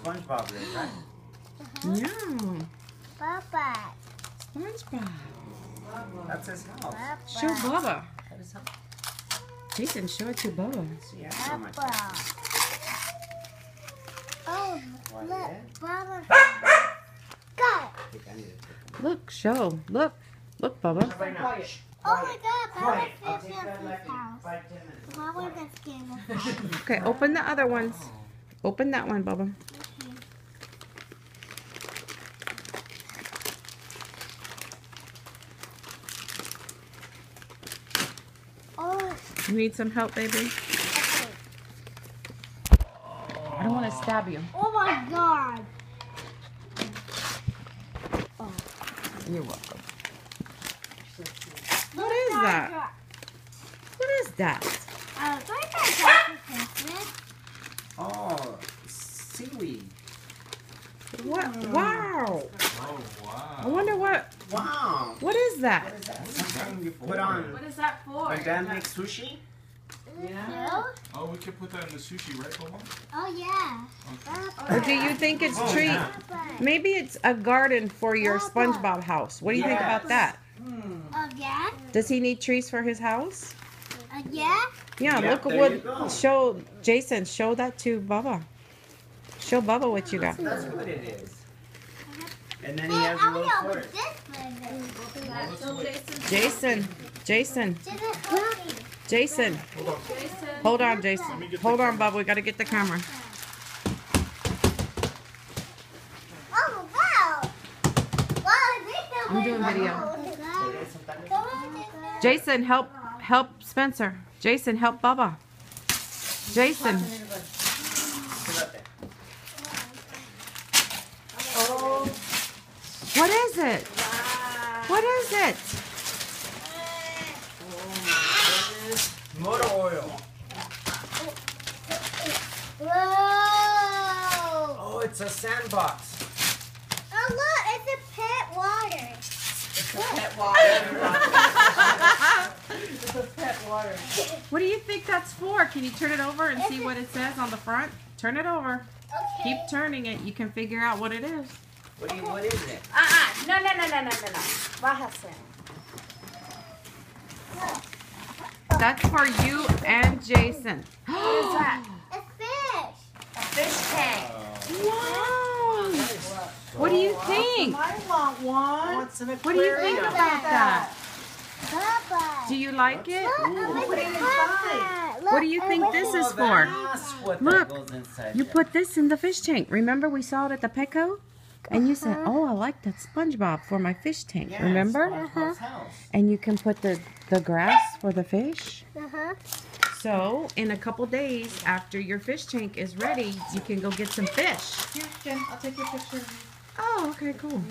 SpongeBob lives, right? Yeah. Papa. SpongeBob. That's his house. Show Bubba. That is house. Jason, show it to Bubba. See, I have so much. Papa. Oh, What, look, yeah? Baba. Go. I think I need to take Look, show. Look. Look, Bubba. them. Right now. Shh. Oh my God, Baba Quiet. I'll fits take in that his like in house. 5-10 minutes. Baba gets scared of Okay, open the other ones. Open that one, Bubba. Oh, You need some help, baby? okay. I don't want to stab you. Oh my God. You're welcome. What is that? What is that? What is that for Christmas? Oh, seaweed. What? Wow. Oh, wow. I wonder what. Wow. What is that? What is that? Something you put on. What is that for? When Dad makes sushi? Yeah. Oh, we could put that in the sushi, right, Bubba? Oh yeah. Or do you think it's Oh, treat? yeah. Maybe it's a garden for your SpongeBob house. What do you think about that? Yeah. Does he need trees for his house? Yeah. Yeah, Yeah, look at there you go. what. Show Jason. Show that to Bubba. Show Bubba what you got. That's what it is. And then he Hey, has I a little know what sword. this one is. Jason. Jason. Jason, Jason. Hold on, Jason. Hold on, Bubba. We got to get the camera. Oh wow. Wow, I'm doing video. video. Jason, help Spencer. Jason, help Bubba. Jason. What is it? What is it? Motor oil. Whoa. Oh, it's a sandbox. Oh look, it's a pet water. What do you think that's for? Can you turn it over and see what it says on the front? Turn it over. Keep turning it. You can figure out what it is. What is it? No. Bájase. That's for you and Jason. What is that? It's fish. A fish tank. Wow. What do you think? I want one. What's an What do you think aquarium? about that? Papa. Do you like it? Look, Put it inside. What do you think this is for? That's what Look, that goes inside You there. put this in the fish tank. Remember we saw it at the Petco? And you said, oh, I like that SpongeBob for my fish tank. Yeah, Remember? SpongeBob's house. And you can put the grass for the fish. Uh-huh. So in a couple days after your fish tank is ready, you can go get some fish. Here, Jen, I'll take your picture. Oh, okay, cool.